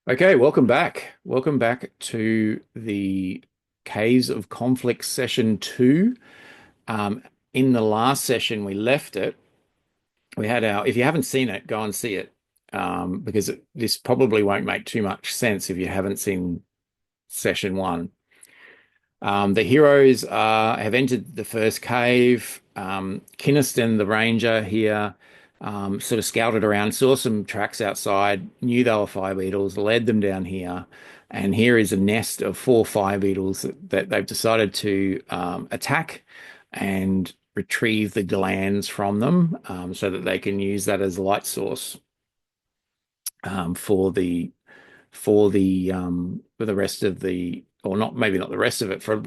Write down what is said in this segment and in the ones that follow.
Okay, welcome back. Welcome back to the Caves of Conflict session two. Um, in the last session, we left it. We had if you haven't seen it, go and see it. Because this probably won't make too much sense if you haven't seen session one. The heroes have entered the first cave. Kynaston, the ranger here, sort of scouted around, saw some tracks outside, knew they were fire beetles, led them down here. And here is a nest of four fire beetles that they've decided to attack and retrieve the glands from them so that they can use that as a light source for the rest of the, or not, maybe not the rest of it, for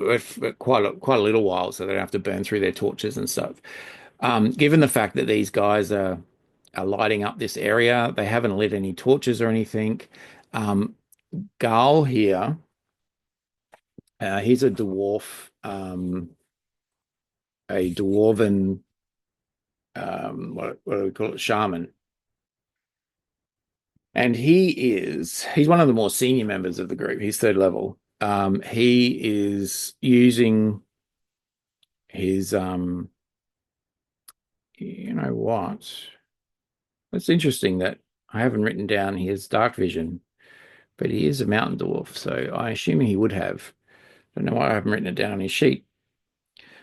quite a little while, so they don't have to burn through their torches and stuff. Given the fact that these guys are lighting up this area, they haven't lit any torches or anything. Um, Gal here, he's a dwarven, what do we call it, shaman. And he's one of the more senior members of the group. He's third level. He is using his you know what? It's interesting that I haven't written down his dark vision, but he is a mountain dwarf, so I assume he would have. I don't know why I haven't written it down on his sheet.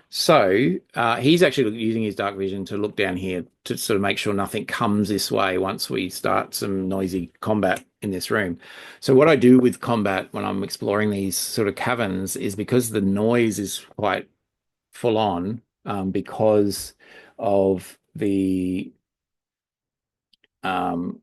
So he's actually using his dark vision to look down here to sort of make sure nothing comes this way once we start some noisy combat in this room. So what I do with combat when I'm exploring these sort of caverns is, because the noise is quite full on, of the um,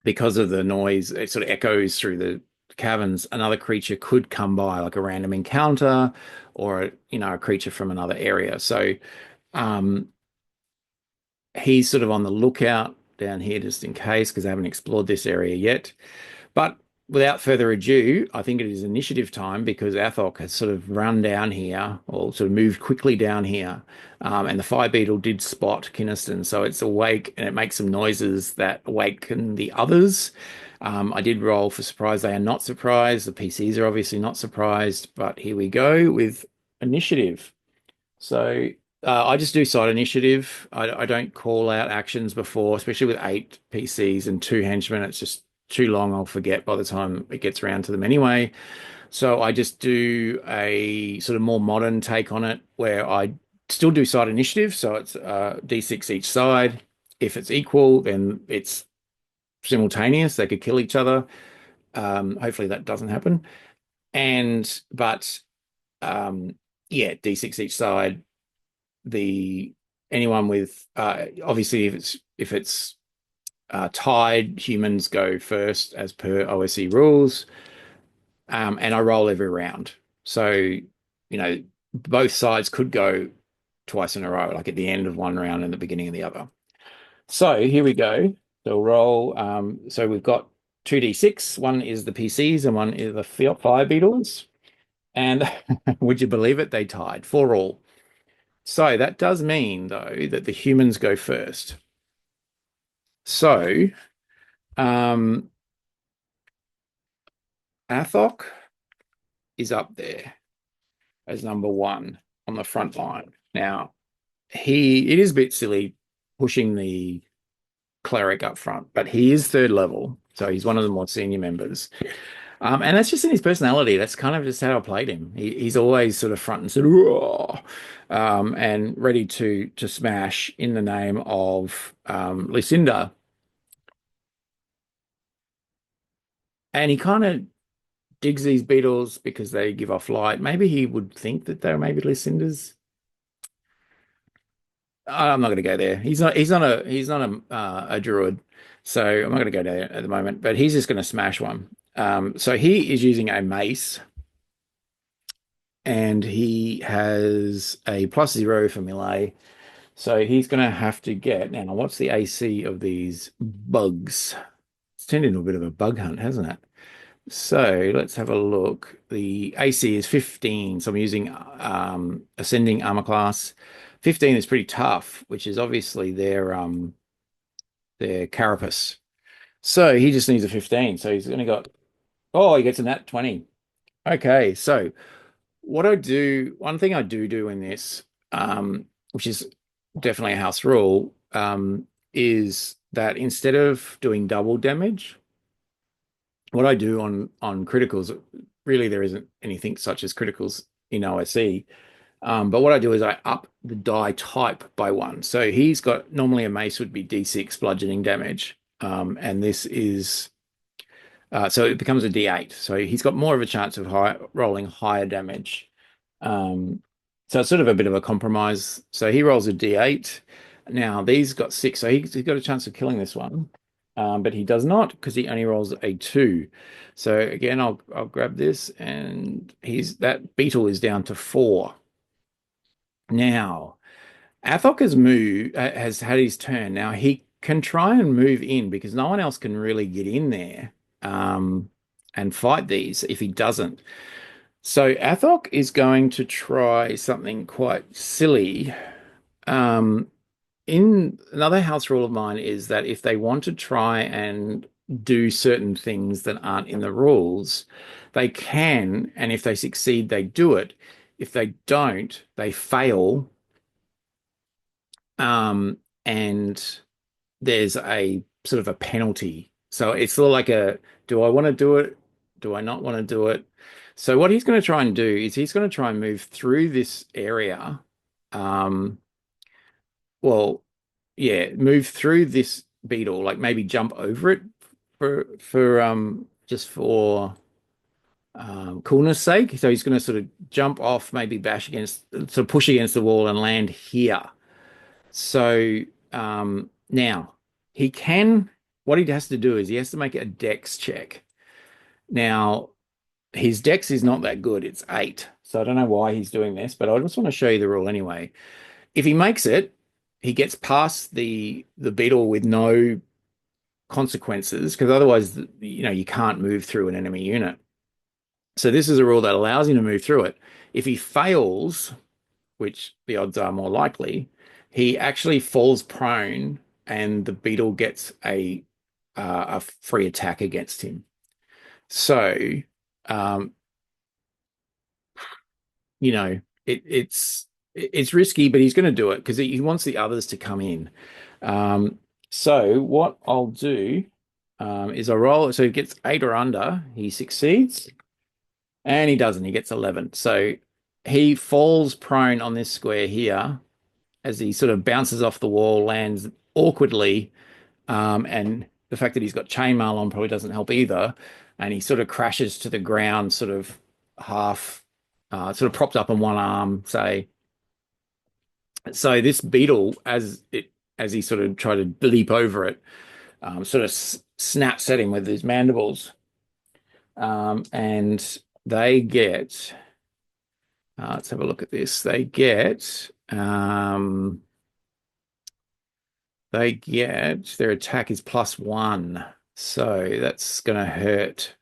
because of the noise, it sort of echoes through the caverns. Another creature could come by, like a random encounter, or a creature from another area. So um, he's sort of on the lookout down here just in case, because I haven't explored this area yet. But without further ado, I think it is initiative time, because Athok has sort of run down here, or sort of moved quickly down here. And the fire beetle did spot Kynaston, so it's awake and it makes some noises that awaken the others. I did roll for surprise. They are not surprised. The PCs are obviously not surprised, but here we go with initiative. So I just do side initiative. I don't call out actions before, especially with eight PCs and two henchmen. It's just too long. I'll forget by the time it gets around to them anyway. So I just do a sort of more modern take on it, where I still do side initiative. So it's D6 each side. If it's equal, then it's simultaneous. They could kill each other. Hopefully that doesn't happen. But yeah, D6 each side. The anyone with obviously, if it's tied, humans go first as per OSE rules. And I roll every round. So, both sides could go twice in a row, like at the end of one round and the beginning of the other. So here we go. So roll. So we've got 2d6. One is the PCs and one is the fire beetles. And would you believe it? They tied 4-all. So that does mean, though, that the humans go first. So um, Athok is up there as number one on the front line. Now, it is a bit silly pushing the cleric up front, but he is third level, so he's one of the more senior members. And that's just in his personality. That's kind of just how I played him. He's always sort of front and center, and ready to smash in the name of Lucinda. And he kind of digs these beetles because they give off light. Maybe he would think that they're maybe Lucinda's. I'm not going to go there. He's not a druid, so I'm not going to go there at the moment. But he's just going to smash one. So he is using a mace, and he has a +0 for melee. So he's going to have to get, now, what's the AC of these bugs? It's turned into a bit of a bug hunt, hasn't it? So let's have a look. The AC is 15, so I'm using ascending armor class. 15 is pretty tough, which is obviously their carapace. So he just needs a 15. So he's only got, oh, he gets a nat 20. Okay, so what I do, one thing I do in this, which is definitely a house rule, is that instead of doing double damage, what I do on criticals, really there isn't anything such as criticals in OSE. But what I do is I up the die type by one. So he's got normally a mace would be D6 bludgeoning damage. And this is so it becomes a D8. So he's got more of a chance of rolling higher damage. Um, so it's sort of a bit of a compromise. So he rolls a D8. Now these got six, so he's got a chance of killing this one. But he does not because he only rolls a two. So again, I'll grab this, and he's that beetle is down to four. Now, Athok has had his turn. Now he can try and move in because no one else can really get in there and fight these if he doesn't. So Athok is going to try something quite silly. Um, in another house rule of mine is that if they want to try and do certain things that aren't in the rules, they can, and if they succeed, they do it. If they don't, they fail. And there's a sort of a penalty. So it's sort of like a, do I want to do it? Do I not want to do it? So what he's going to try and do is he's going to try and move through this area. Um, well, yeah, move through this beetle, like maybe jump over it for just for coolness sake. So he's going to sort of jump off, maybe bash against, sort of push against the wall and land here. So now he can, what he has to do is he has to make a dex check. Now, his dex is not that good, it's eight. So I don't know why he's doing this, but I just want to show you the rule anyway. If he makes it, he gets past the beetle with no consequences, because otherwise, you can't move through an enemy unit. So this is a rule that allows him to move through it. If he fails, which the odds are more likely, he actually falls prone and the beetle gets a free attack against him. So, um, you know, it's risky, but he's going to do it because he wants the others to come in. Um, so what I'll do is I roll. So he gets eight or under. He succeeds, and he doesn't. He gets 11. So he falls prone on this square here as he sort of bounces off the wall, lands awkwardly, and the fact that he's got chainmail on probably doesn't help either. And he sort of crashes to the ground, sort of half, sort of propped up on one arm, say. So this beetle, as he sort of tried to leap over it, sort of snaps at him with his mandibles, and they get. Let's have a look at this. They get their attack is +1, so that's going to hurt,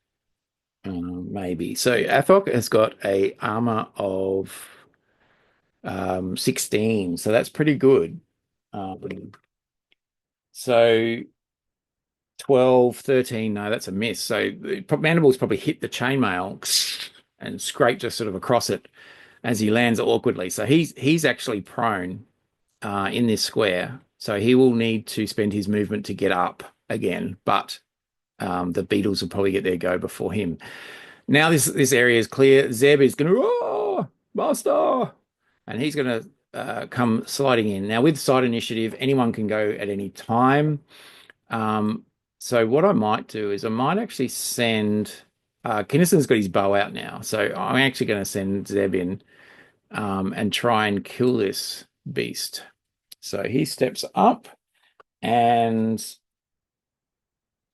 maybe. So Athok has got a armor of 16, so that's pretty good. So 12, 13, no, that's a miss. So the mandibles probably hit the chainmail and scrape just sort of across it as he lands awkwardly. So he's actually prone in this square. So he will need to spend his movement to get up again, but the beetles will probably get their go before him. Now this area is clear. Zeb is going to, oh, master, and he's going to come sliding in. Now with side initiative, anyone can go at any time. Um, so what I might do is I might actually send. Kinnison's got his bow out now, so I'm actually going to send Zeb in and try and kill this beast. So he steps up and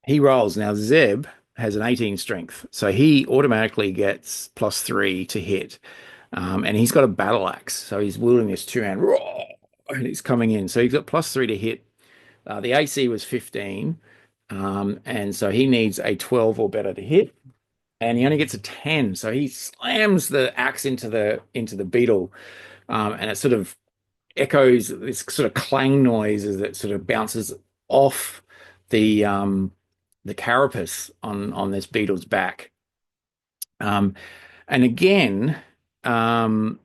he rolls. Now, Zeb has an 18 strength, so he automatically gets +3 to hit. And he's got a battle axe, so he's wielding this two-hand, and he's coming in. So he's got +3 to hit. The AC was 15, and so he needs a 12 or better to hit. And he only gets a 10, so he slams the axe into the beetle, and it sort of echoes this sort of clang noise as it sort of bounces off the the carapace on this beetle's back. Um, and again, um,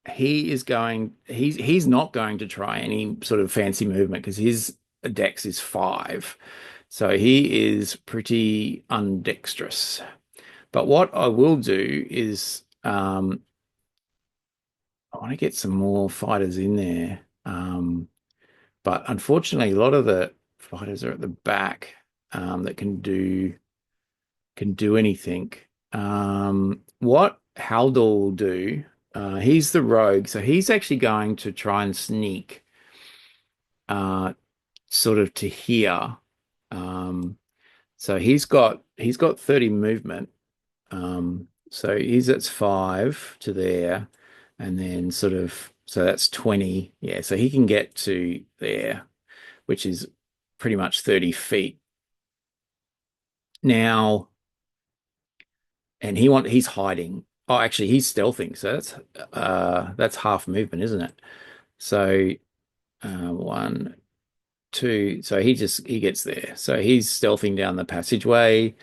he's not going to try any sort of fancy movement because his dex is 5. So he is pretty undexterous. But what I will do is I want to get some more fighters in there. But unfortunately, a lot of the fighters are at the back that can do anything. What Haldor will do, he's the rogue, so he's actually going to try and sneak uh, sort of to here. Um, so he's got 30 movement. So he's at 5 to there, and then sort of so that's 20. Yeah, so he can get to there, which is pretty much 30 feet. Now, and he's hiding. Oh, actually, he's stealthing, so that's half movement, isn't it? So 1, 2. So he gets there. So he's stealthing down the passageway.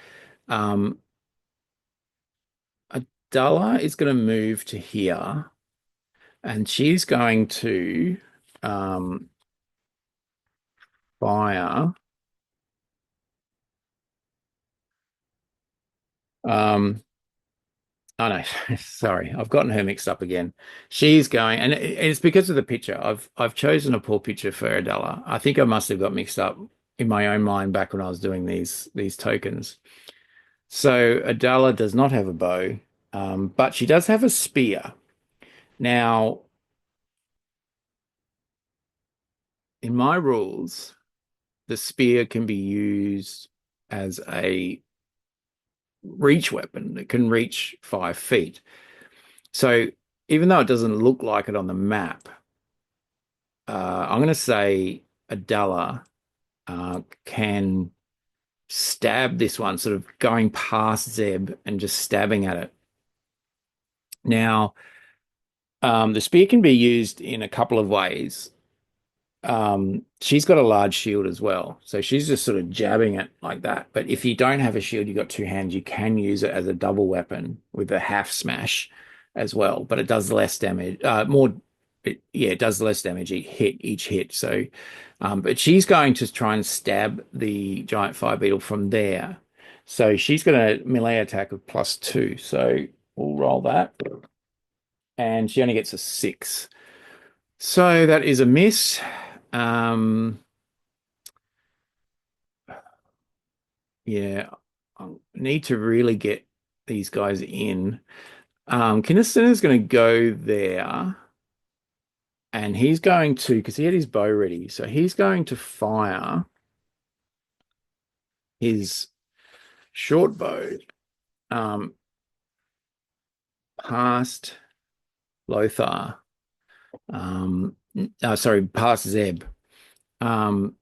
Um, Adala is going to move to here, and she's going to um, fire. Um, Oh no, sorry, I've gotten her mixed up again. She's going, and it's because of the picture. I've chosen a poor picture for Adela. I think I must have got mixed up in my own mind back when I was doing these tokens. So Adela does not have a bow, but she does have a spear. Now, in my rules, the spear can be used as a reach weapon. It can reach 5 feet. So even though it doesn't look like it on the map, I'm going to say Adela can stab this one, sort of going past Zeb and just stabbing at it. Now, the spear can be used in a couple of ways. She's got a large shield as well, so she's just sort of jabbing it like that. But if you don't have a shield, you've got 2 hands, you can use it as a double weapon with a half smash as well. But it does less damage, yeah, it does less damage each hit. So, but she's going to try and stab the giant fire beetle from there. So she's got a melee attack of +2. So we'll roll that, and she only gets a 6. So that is a miss. Um, yeah, I need to really get these guys in. Kinnison is going to go there, and he's going to, because he had his bow ready, so he's going to fire his short bow um, past Lothar. Sorry, past Zeb um,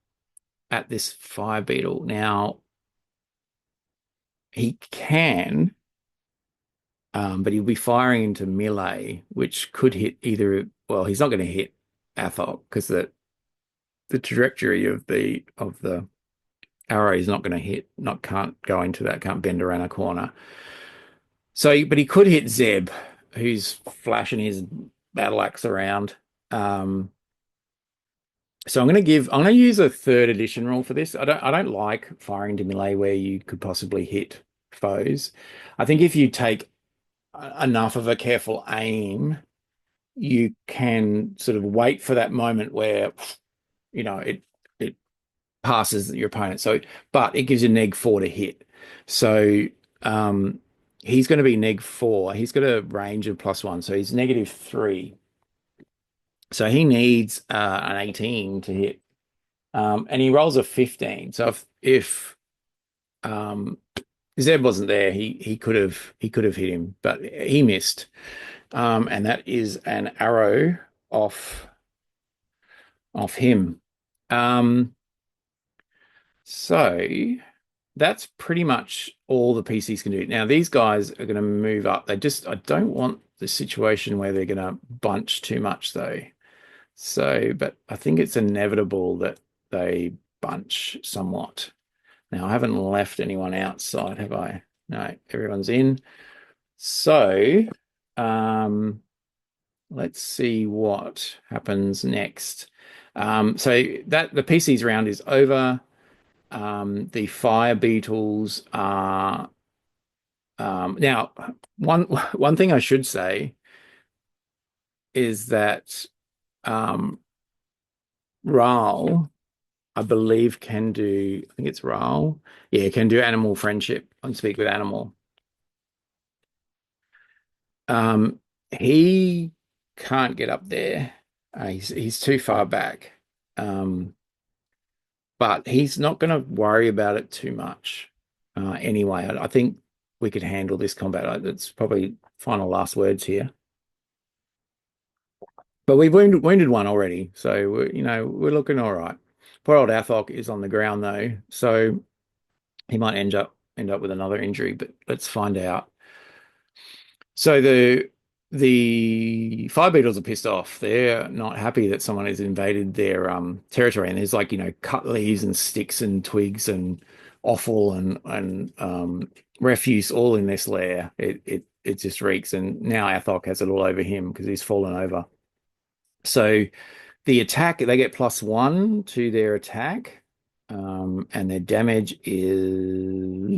at this fire beetle. Now he can, but he'll be firing into melee, which could hit either. Well, he's not going to hit Athok because the trajectory of the arrow is not going to hit. Not can't go into that. Can't bend around a corner. So, but he could hit Zeb, who's flashing his battle axe around. So I'm going to use a 3rd edition rule for this. I don't like firing into melee where you could possibly hit foes. I think if you take enough of a careful aim, you can sort of wait for that moment where it passes your opponent. So, but it gives you neg 4 to hit. So he's going to be neg 4. He's got a range of +1, so he's -3. So he needs an 18 to hit. And he rolls a 15. So if Zeb wasn't there, he could have hit him, but he missed. And that is an arrow off him. So that's pretty much all the PCs can do. Now these guys are going to move up. I don't want the situation where they're going to bunch too much though. So, but I think it's inevitable that they bunch somewhat. Now, I haven't left anyone outside, have I? No, everyone's in. So, let's see what happens next. So that the PC's round is over. The fire beetles are now one thing I should say is that Ral, I believe, can do. I think it's Ral. Yeah, can do animal friendship and speak with animal. Um, he can't get up there. He's too far back. Um, but he's not going to worry about it too much. Anyway, I think we could handle this combat. That's probably final last words here. But we've wounded one already, so we're looking all right. Poor old Athok is on the ground though, so he might end up with another injury. But let's find out. So the fire beetles are pissed off. They're not happy that someone has invaded their territory, and there's like cut leaves and sticks and twigs and offal and refuse all in this lair. It just reeks, and now Athok has it all over him because he's fallen over. So the attack, they get +1 to their attack, and their damage is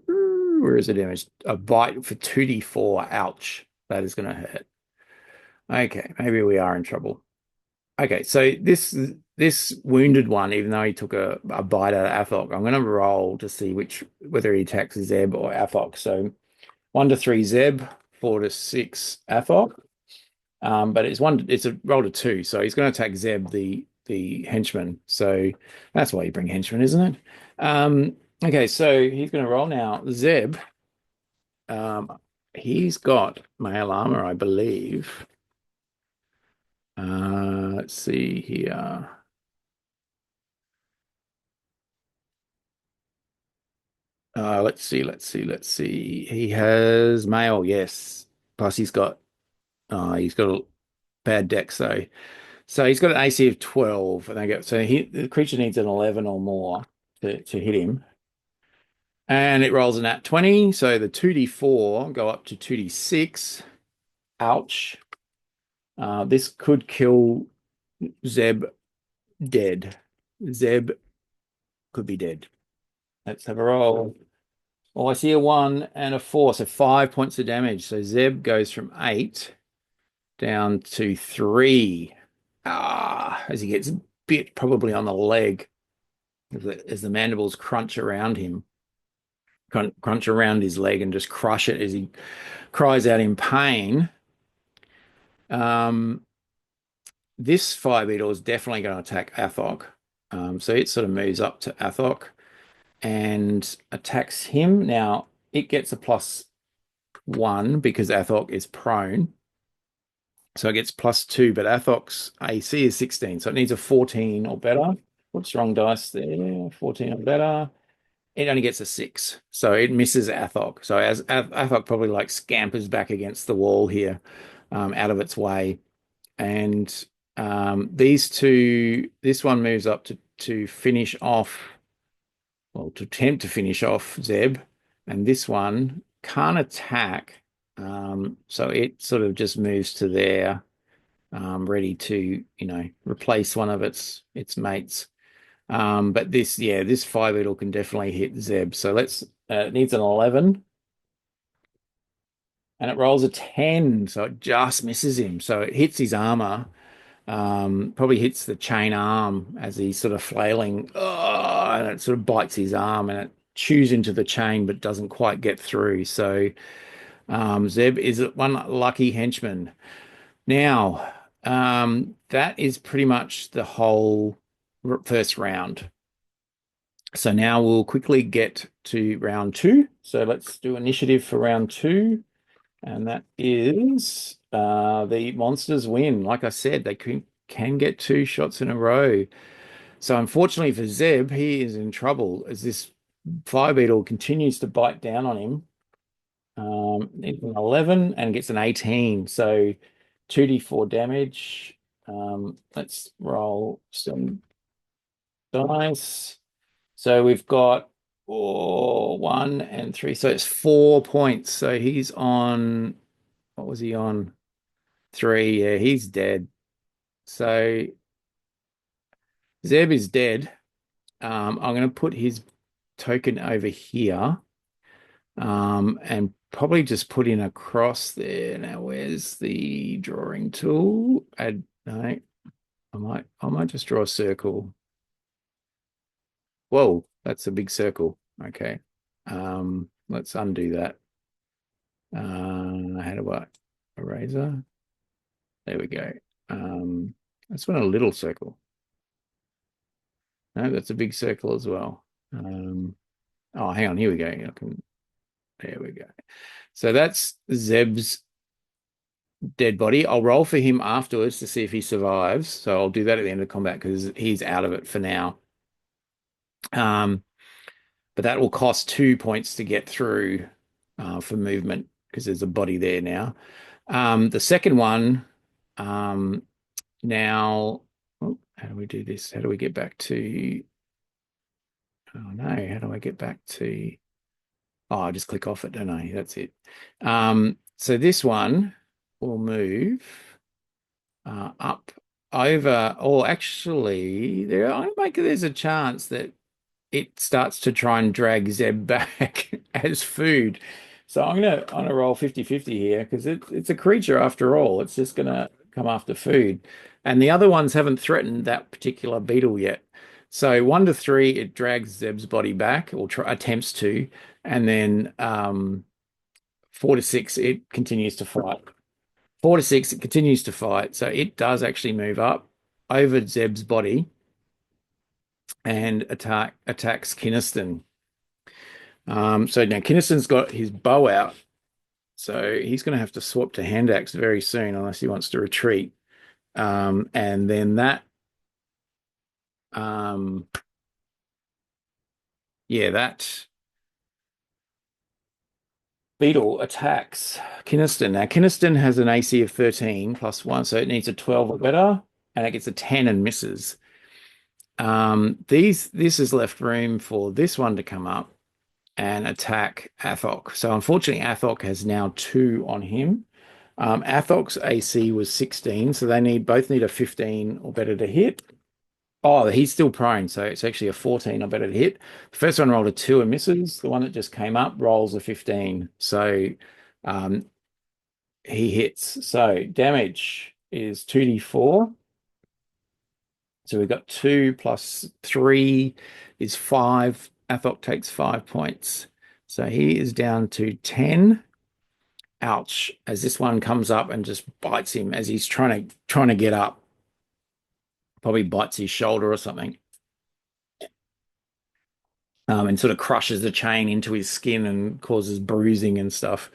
where is the damage? A bite for 2d4. Ouch. That is going to hurt. Okay, maybe we are in trouble. Okay, so this wounded one, even though he took a bite out of Athok, I'm going to roll to see whether he attacks Zeb or Athok. So 1 to 3 Zeb, 4 to 6 Athok. But it's a roll to 2, so he's going to attack Zeb, the henchman. So that's why you bring henchmen, isn't it? Okay, so he's going to roll now. Zeb, he's got mail armor, I believe. Let's see here. Let's see. He has mail, yes. Plus he's got a bad dex though. So he's got an AC of 12. And the creature needs an 11 or more to hit him. And it rolls an at 20. So the 2d4 go up to 2d6. Ouch. This could kill Zeb dead. Zeb could be dead. Let's have a roll. Oh, I see a 1 and a 4, so 5 points of damage. So Zeb goes from 8 down to 3. As he gets bit probably on the leg as the mandibles crunch around him, crunch around his leg and just crush it as he cries out in pain. Um, this fire beetle is definitely going to attack Athok. So it sort of moves up to Athok and attacks him. Now it gets a +1 because Athok is prone. So it gets +2, but Athok's AC is 16, so it needs a 14 or better. What's wrong dice there? 14 or better. It only gets a 6, so it misses Athok. So as Athok probably like scampers back against the wall here, out of its way, and this one moves up to finish off, well, to attempt to finish off Zeb, and this one can't attack, so it sort of just moves to there, ready to replace one of its mates. But this fire beetle can definitely hit Zeb. So it needs an 11 and it rolls a 10. So it just misses him. So it hits his armor, probably hits the chain arm as he's sort of flailing. Oh, and it sort of bites his arm and it chews into the chain, but doesn't quite get through. So Zeb is one lucky henchman. Now, that is pretty much the whole first round. So now we'll quickly get to round 2. So let's do initiative for round 2. And that is the monsters win. Like I said, they can get 2 shots in a row. So unfortunately for Zeb, he is in trouble as this fire beetle continues to bite down on him. It's an 11 and gets an 18. So 2d4 damage. Let's roll some dice. So we've got Four, one, and three. So it's 4 points. So he's on, what was he on? Three. Yeah, he's dead. So Zeb is dead. I'm going to put his token over here, and probably just put in a cross there. Now, where's the drawing tool? Add, no, I might just draw a circle. Whoa, that's a big circle. Okay. Let's undo that. How do I eraser? There we go. Let's want a little circle. No, that's a big circle as well. Oh, hang on, here we go. There we go. So that's Zeb's dead body. I'll roll for him afterwards to see if he survives. So I'll do that at the end of combat because he's out of it for now. Um, but that will cost 2 points to get through for movement because there's a body there now. The second one, um, now, oh, how do we do this? How do we get back to? Oh no, how do I get back to? Oh, I just click off it, don't I? That's it. So this one will move up over, or actually, there's a chance that it starts to try and drag Zeb back as food. So I'm gonna roll 50-50 here because it's a creature after all. It's just gonna come after food. And the other ones haven't threatened that particular beetle yet. So 1 to 3, it drags Zeb's body back or attempts to, and then 4 to 6, it continues to fight. 4 to 6, it continues to fight. So it does actually move up over Zeb's body and attacks Kiniston. So now Kiniston's got his bow out, so he's going to have to swap to hand axe very soon, unless he wants to retreat. And then um, that beetle attacks Kiniston. Now Kiniston has an AC of 13 plus one, so it needs a 12 or better, and it gets a 10 and misses. This has left room for this one to come up and attack Athok. So unfortunately, Athok has now 2 on him. Athok's AC was 16, so they both need a 15 or better to hit. Oh, he's still prone, so it's actually a 14 or better to hit. The first one rolled a 2 and misses. The one that just came up rolls a 15. So um, he hits. So damage is 2d4. So we've got 2 plus 3 is 5. Athok takes 5 points. So he is down to 10. Ouch, as this one comes up and just bites him as he's trying to get up. Probably bites his shoulder or something. And sort of crushes the chain into his skin and causes bruising and stuff.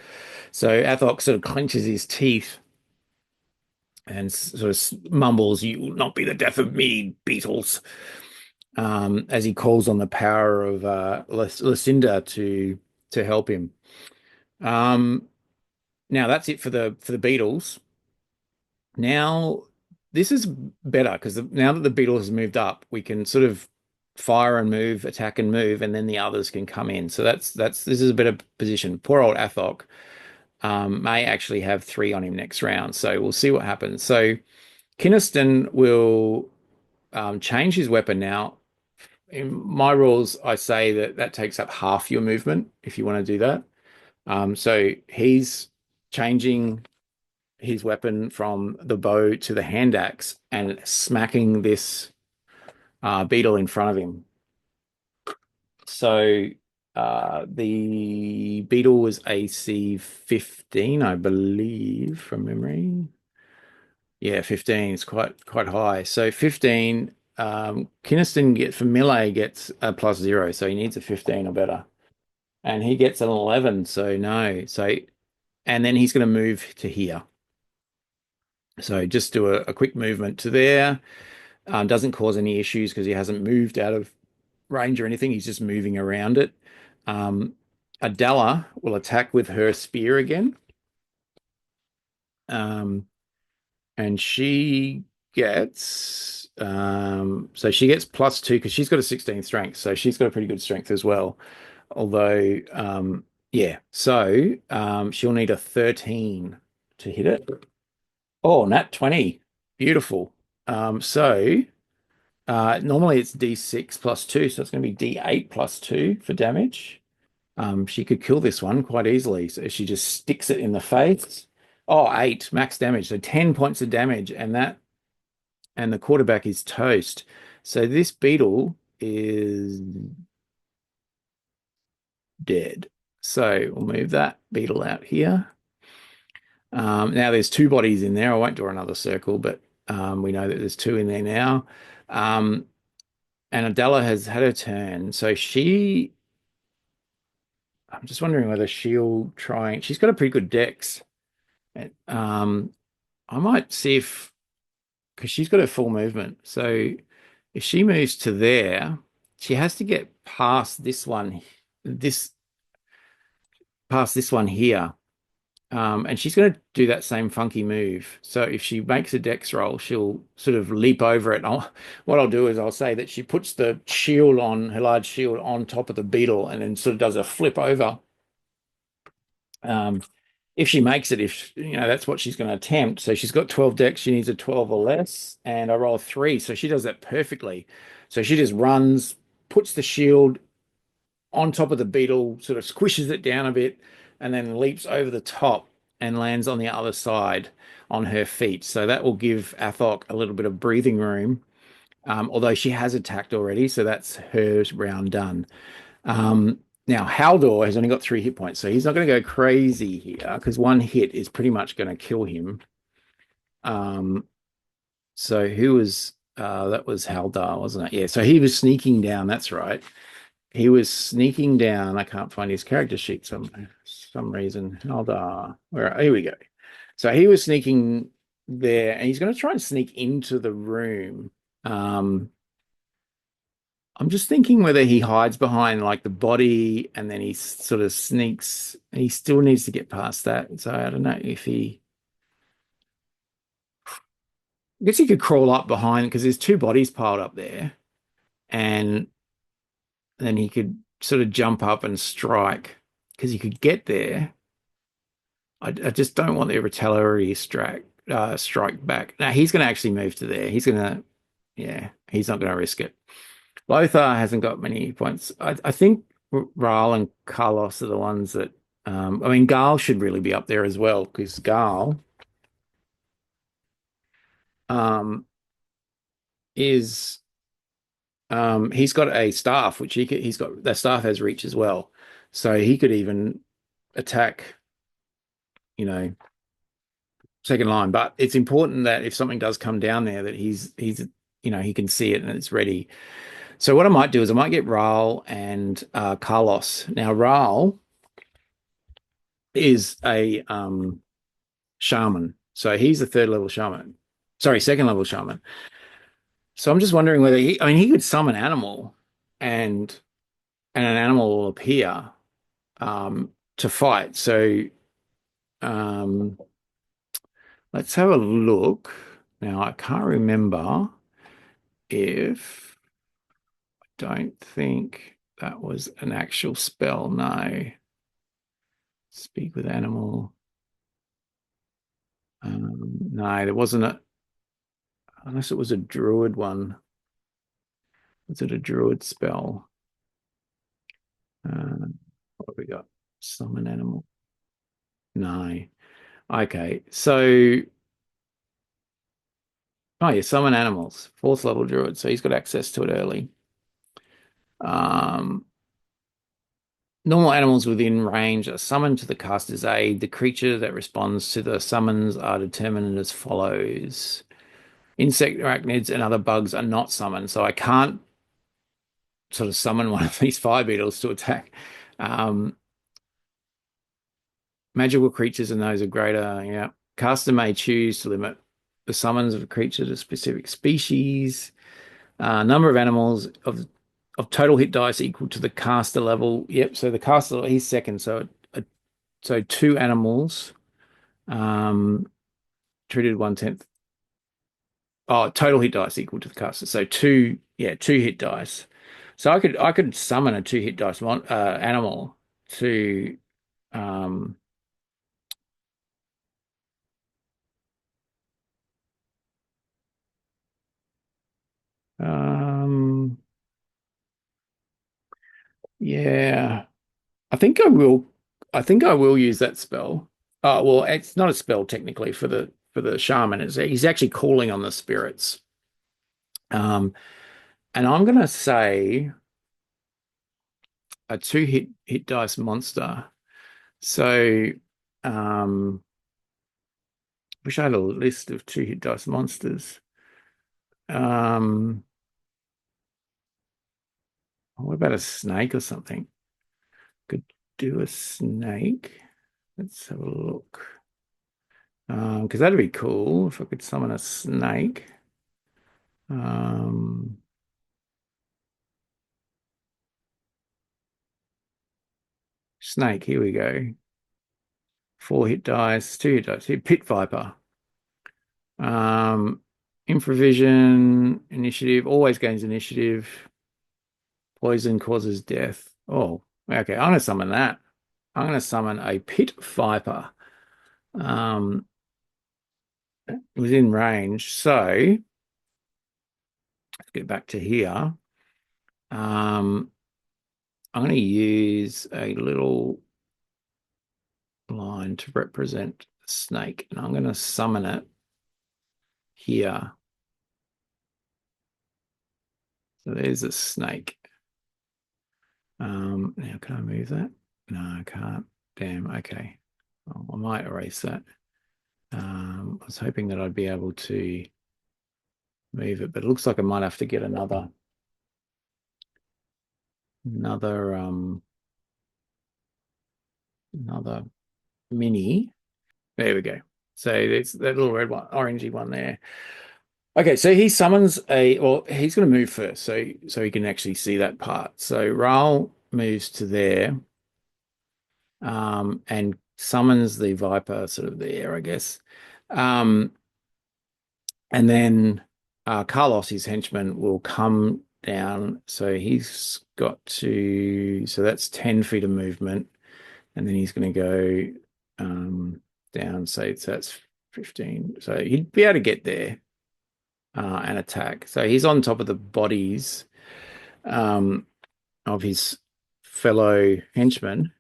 So Athok sort of clenches his teeth and sort of mumbles, "You will not be the death of me, beetles," as he calls on the power of Lucinda to help him. Um, Now that's it for the beetles. Now this is better because now that the beetle has moved up, we can sort of fire and move, attack and move, and then the others can come in. So this is a better position. Poor old Athok may actually have 3 on him next round. So we'll see what happens. So Kiniston will change his weapon now. In my rules, I say that that takes up half your movement if you want to do that. So he's changing his weapon from the bow to the hand axe and smacking this beetle in front of him. So the beetle was AC 15, I believe, from memory. Yeah, 15 is quite high. So 15, Kiniston for melee gets a +0, so he needs a 15 or better. And he gets an 11, so no. So and then he's going to move to here. So just do a quick movement to there. Doesn't cause any issues because he hasn't moved out of range or anything. He's just moving around it. Um, Adela will attack with her spear again. And she gets so she gets +2 because she's got a 16 strength, so she's got a pretty good strength as well. Although yeah, so she'll need a 13 to hit it. Oh, nat 20. Beautiful. So normally it's D6 +2, so it's going to be D8 +2 for damage. She could kill this one quite easily. So she just sticks it in the face. Oh, 8 max damage. So 10 points of damage, and the quarterback is toast. So this beetle is dead. So we'll move that beetle out here. Now there's two bodies in there. I won't draw another circle, but we know that there's two in there now. Um, and Adela has had her turn. So I'm just wondering whether she'll try. She's got a pretty good dex. Um, I might see if, because she's got her full movement. So if she moves to there, she has to get this past this one here. And she's going to do that same funky move. So if she makes a dex roll, she'll sort of leap over it. What I'll do is I'll say that she puts the shield on, her large shield on top of the beetle and then sort of does a flip over. Um, if she makes it, if you know, that's what she's going to attempt. So she's got 12 dex, she needs a 12 or less, and I roll 3. So she does that perfectly. So she just runs, puts the shield on top of the beetle, sort of squishes it down a bit, and then leaps over the top and lands on the other side on her feet. So that will give Athok a little bit of breathing room, although she has attacked already. So that's her round done. Now, Haldor has only got 3 hit points, so he's not going to go crazy here because one hit is pretty much going to kill him. Um, so who was that was Haldar, wasn't it? Yeah, so he was sneaking down. That's right. He was sneaking down. I can't find his character sheet some reason. Haldar. Here we go. So he was sneaking there, and he's going to try and sneak into the room. Um, I'm just thinking whether he hides behind like the body and then he sort of sneaks. He still needs to get past that. So I don't know if I guess he could crawl up behind because there's two bodies piled up there, and then he could sort of jump up and strike because he could get there. I just don't want the retaliatory strike back. Now he's going to actually move to there. Yeah, he's not going to risk it. Lothar hasn't got many points. I think Rahl and Carlos are the ones that. I mean, Garl should really be up there as well because Garl um, is he's got a staff which he's got. The staff has reach as well, so he could even attack. You know, second line. But it's important that if something does come down there, that he's he can see it and it's ready. So what I might do is I might get Rahl and Carlos. Now Rahl is a shaman. So he's a third level shaman. Sorry, second level shaman. So I'm just wondering whether I mean, he could summon animal and an animal will appear to fight. So um, let's have a look. Now I can't remember if I don't think that was an actual spell. No. Speak with animal. No, there wasn't unless it was a druid one. Was it a druid spell? What have we got? Summon animal. No. Okay. So, oh yeah, summon animals. Fourth level druid. So he's got access to it early. Um, Normal animals within range are summoned to the caster's aid. The creature that responds to the summons are determined as follows. Insect arachnids and other bugs are not summoned, so I can't sort of summon one of these fire beetles to attack. Um, Magical creatures and those are greater. Yeah. Caster may choose to limit the summons of a creature to specific species. Number of animals of total hit dice equal to the caster level. Yep. So the caster he's second. So two animals treated 1/10 Oh, total hit dice equal to the caster. So two, yeah, two hit dice. So I could summon a two hit dice animal to um um yeah. I think I will use that spell. Well, it's not a spell technically for the shaman. He's actually calling on the spirits. Um, and I'm gonna say a two hit dice monster. So um wish I had a list of two hit dice monsters. Um what about a snake or something? Could do a snake. Let's have a look. Because that'd be cool if I could summon a snake. Um, Snake, here we go. Four hit dice, two hit dice. Here, Pit Viper. Um, Infravision, initiative, always gains initiative. Poison causes death. Oh, okay. I'm gonna summon that. I'm gonna summon a Pit Viper. Um, within range. So let's get back to here. Um, I'm gonna use a little line to represent the snake, and I'm gonna summon it here. So there's a snake. Now can I move that? No, I can't. Damn, okay. Well, I might erase that. I was hoping that I'd be able to move it, but it looks like I might have to get another mini. There we go. So there's that little red one, orangey one there. Okay, so he summons well, he's going to move first, so he can actually see that part. So Raoul moves to there, and summons the Viper sort of there, I guess. Um, and then Carlos, his henchman, will come down. So he's got so that's 10 feet of movement. And then he's going to go down. So that's 15. So he'd be able to get there and attack. So he's on top of the bodies um, of his fellow henchmen.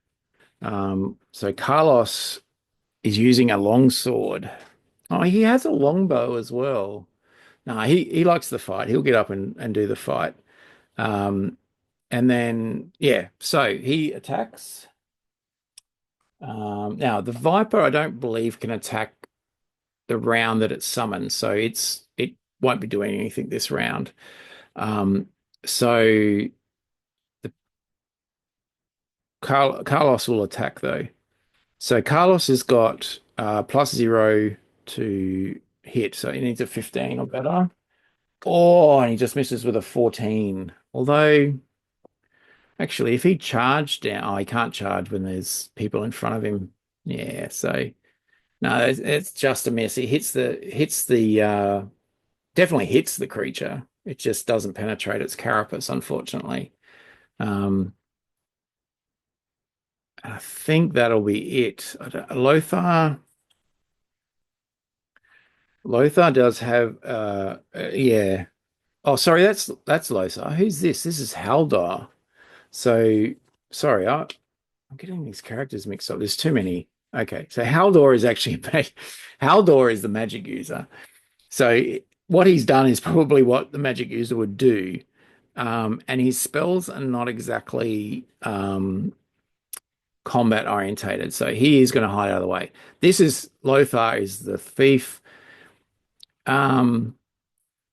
So Carlos is using a long sword. Oh, he has a longbow as well. No, he likes the fight. He'll get up and do the fight. Um, and then yeah, so he attacks. Now the Viper, I don't believe can attack the round that it's summoned, so it won't be doing anything this round. Um, so the Carlos will attack though. So Carlos has got +0 to hit, so he needs a 15 or better. Oh, and he just misses with a 14. Although, actually, if he charged down, oh, he can't charge when there's people in front of him. Yeah, so no, it's just a miss. He hits the definitely hits the creature. It just doesn't penetrate its carapace, unfortunately. Um, I think that'll be it. Lothar does have yeah. Oh, sorry, that's Lothar. Who's this? This is Haldar. So sorry, I'm getting these characters mixed up. There's too many. Okay, so Haldor is actually Haldor is the magic user. So what he's done is probably what the magic user would do. And his spells are not exactly combat orientated. So he is going to hide out of the way. This is Lothar is the thief. Um,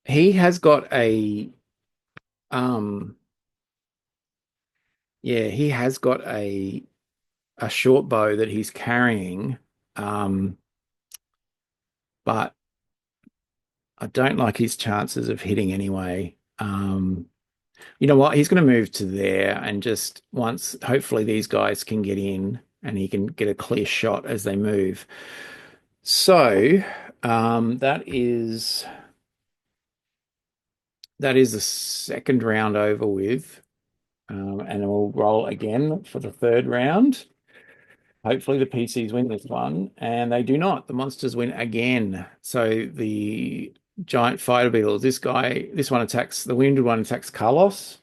he has got um he has got a short bow that he's carrying. Um, but I don't like his chances of hitting anyway. You know what? He's going to move to there and just once, hopefully, these guys can get in and he can get a clear shot as they move. So that is that is the second round over with. And then we'll roll again for the third round. Hopefully the PCs win this one, and they do not. The monsters win again. So the giant fighter beetles, this one attacks, the wounded one attacks Carlos.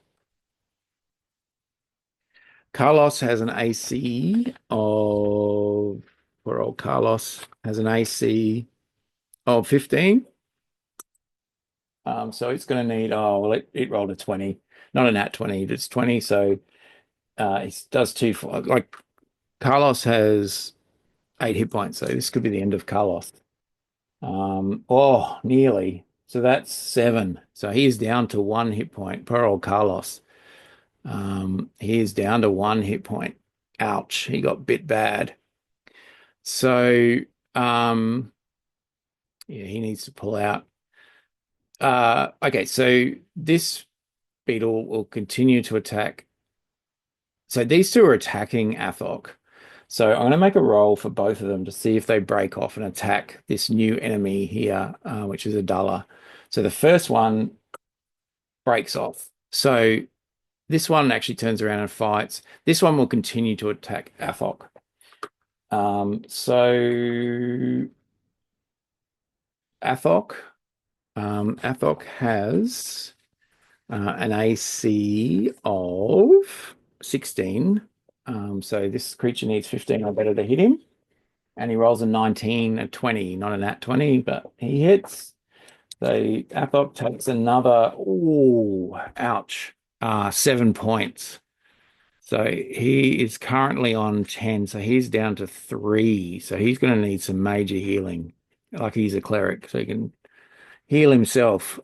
Carlos has an AC of, poor old Carlos has an AC of 15. So it's going to need, oh, well, it rolled a 20, not a nat 20, it's 20. So it does two, like Carlos has 8 hit points. So this could be the end of Carlos. Oh, nearly. So that's 7. So he's down to 1 hit point. Poor old Carlos. He is down to 1 hit point. Ouch, he got bit bad. So, um, yeah, he needs to pull out. Okay, so this beetle will continue to attack. So these two are attacking Athok. So I'm going to make a roll for both of them to see if they break off and attack this new enemy here, which is a Duller. So the first one breaks off. So this one actually turns around and fights. This one will continue to attack Athok. So Athok, Athok has an AC of 16. So this creature needs 15 or better to hit him. And he rolls a 19, a 20, not a nat 20, but he hits. So Athok takes another, oh, ouch, 7 points. So he is currently on 10, so he's down to 3. So he's going to need some major healing. Like he's a cleric, so he can heal himself.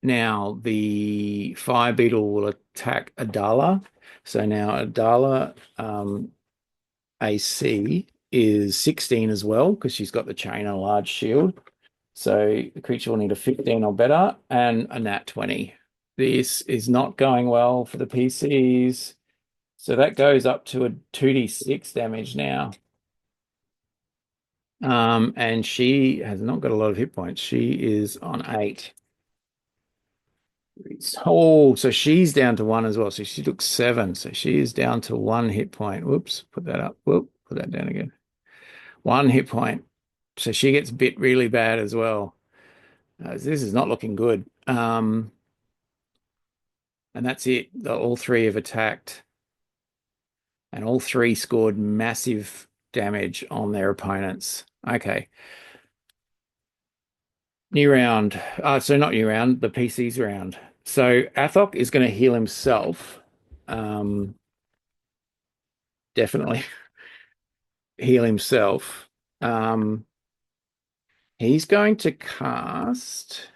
Now the fire beetle will attack Adala. So now Adala AC is 16 as well, because she's got the chain and a large shield. So the creature will need a 15 or better and a nat 20. This is not going well for the PCs. So that goes up to a 2d6 damage now. And she has not got a lot of hit points. She is on 8. Oh, so she's down to 1 as well. So she took 7. So she is down to 1 hit point. Whoops, put that up. Whoop, put that down again. 1 hit point. So she gets bit really bad as well. This is not looking good. And that's it. All three have attacked, and all three scored massive damage on their opponents. Okay. New round. So not new round, the PC's round. So Athok is going to heal himself. Um, definitely heal himself. Um, he's going to cast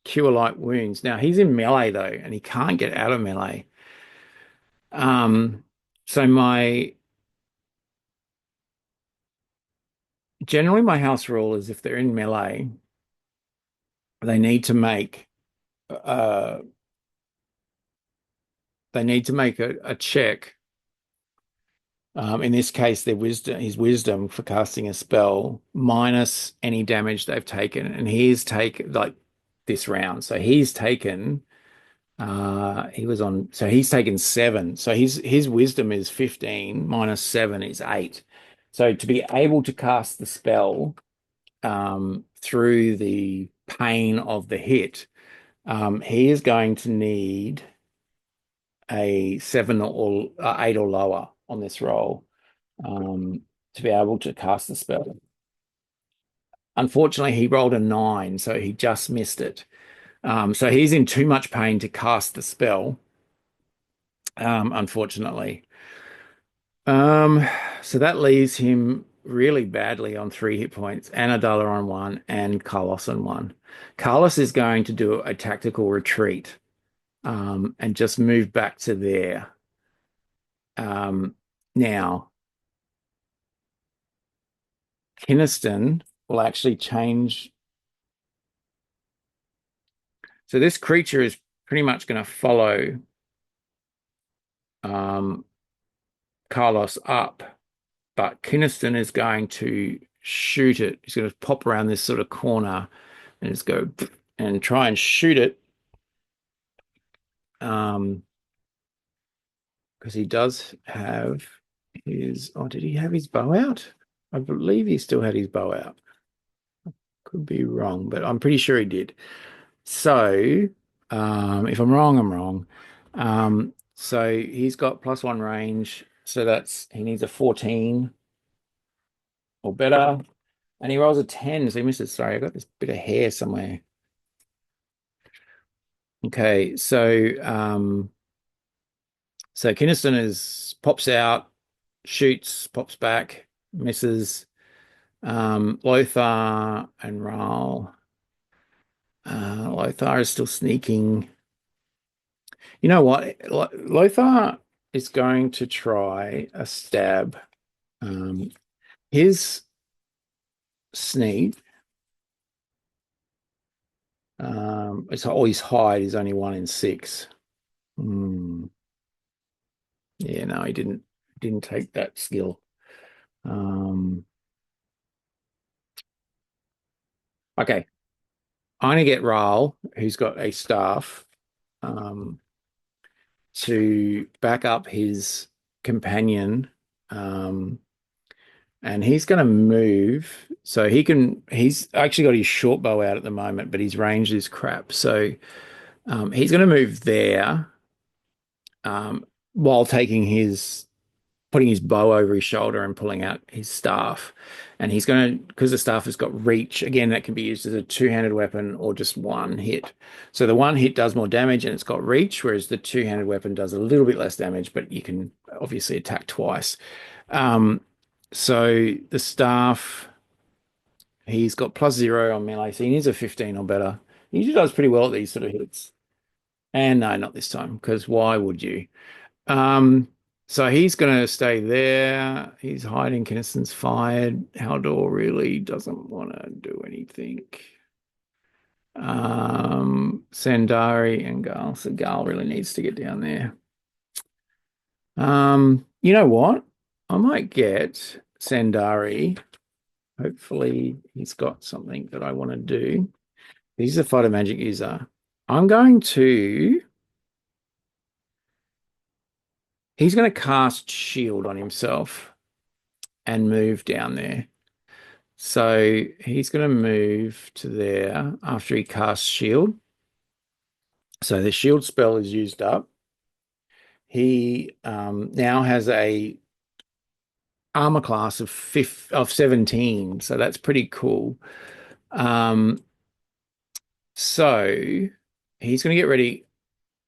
Cure Light Wounds. Now he's in melee though, and he can't get out of melee. So my generally my house rule is if they're in melee, they need to make uh a check. In this case, his wisdom for casting a spell minus any damage they've taken, and he's taken like this round. So he's taken he's taken 7. So his wisdom is 15 minus 7 is 8. So to be able to cast the spell through the pain of the hit, he is going to need a 7 or 8 or lower on this roll to be able to cast the spell. Unfortunately, he rolled a 9, so he just missed it. So he's in too much pain to cast the spell, unfortunately. Um, so that leaves him really badly on 3 hit points, and Adala on 1, and Carlos on 1. Carlos is going to do a tactical retreat and just move back to there. Now, Kiniston will actually change. So this creature is pretty much going to follow Carlos up, but Kiniston is going to shoot it. He's going to pop around this sort of corner and just go and try and shoot it. Um, because he does have his, oh, did he have his bow out? I believe he still had his bow out. Could be wrong, but I'm pretty sure he did. So, if I'm wrong, I'm wrong. So he's got +1 range. So that's he needs a 14 or better. And he rolls a 10, so he misses. Sorry, I got this bit of hair somewhere. Okay, so Kinnison is pops out, shoots, pops back, misses. Lothar and Ral. Lothar is still sneaking. You know what? Lothar is going to try a stab. Um, his sneak, it's always hide is only 1 in 6. Hmm. Yeah, no, he didn't take that skill. Um, okay, I'm gonna get Ral, who's got a staff, um, to back up his companion. Um, and he's going to move. So he's actually got his short bow out at the moment, but his range is crap. So he's going to move there um, while putting his bow over his shoulder and pulling out his staff. And he's going to, because the staff has got reach, again, that can be used as a two-handed weapon or just one hit. So the one hit does more damage and it's got reach, whereas the two-handed weapon does a little bit less damage, but you can obviously attack twice. Um, so the staff, he's got +0 on melee, so he needs a 15 or better. He usually does pretty well at these sort of hits. And no, not this time, because why would you? Um, so he's going to stay there. He's hiding. Kinnison's fired. Haldor really doesn't want to do anything. Sandari and Gal. So Gal really needs to get down there. You know what? I might get Sandari. Hopefully he's got something that I want to do. He's a fighter magic user. I'm going to He's going to cast shield on himself and move down there. So he's going to move to there after he casts shield. So the shield spell is used up. He now has a armor class of 17, so that's pretty cool. Um, so he's going to get ready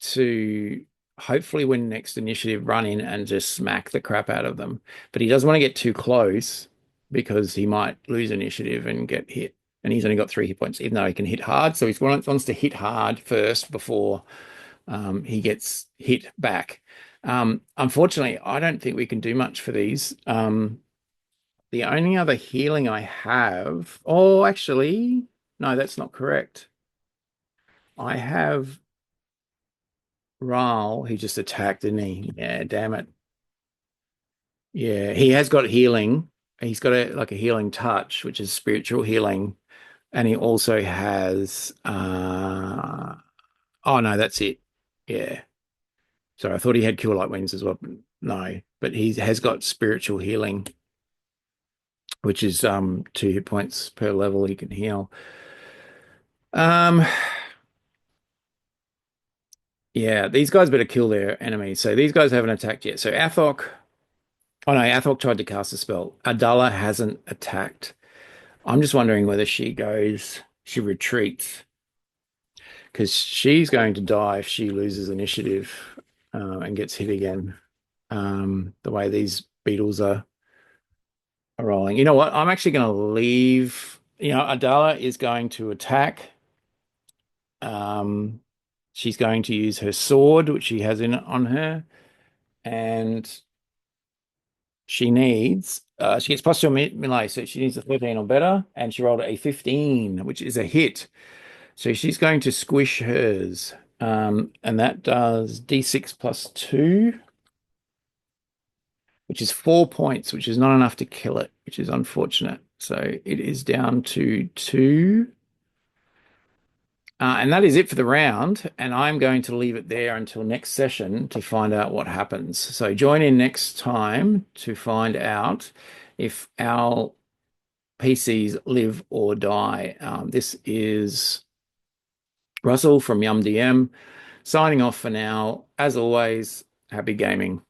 to hopefully win next initiative, run in and just smack the crap out of them. But he doesn't want to get too close because he might lose initiative and get hit. And he's only got 3 hit points, even though he can hit hard. So he wants to hit hard first before he gets hit back. Unfortunately, I don't think we can do much for these. The only other healing I have, oh, actually, no, that's not correct. I have Ral, he just attacked, didn't he? Yeah, damn it. Yeah, he has got healing. He's got a healing touch, which is spiritual healing. And he also has oh no, that's it. Yeah. Sorry, I thought he had cure light wings as well. No, but he has got spiritual healing, which is 2 hit points per level he can heal. Um yeah, these guys better kill their enemies. So these guys haven't attacked yet. So Athok, oh no, Athok tried to cast a spell. Adala hasn't attacked. I'm just wondering whether she retreats because she's going to die if she loses initiative and gets hit again. The way these beetles are rolling. You know what? I'm actually going to leave. Adala is going to attack. Um, she's going to use her sword, which she has in on her, and she gets +2 melee, so she needs a 13 or better, and she rolled a 15, which is a hit. So she's going to squish hers. And that does D6 +2, which is 4 points, which is not enough to kill it, which is unfortunate. So it is down to two. And that is it for the round. And I'm going to leave it there until next session to find out what happens. So join in next time to find out if our PCs live or die. This is Russell from YumDM signing off for now. As always, happy gaming.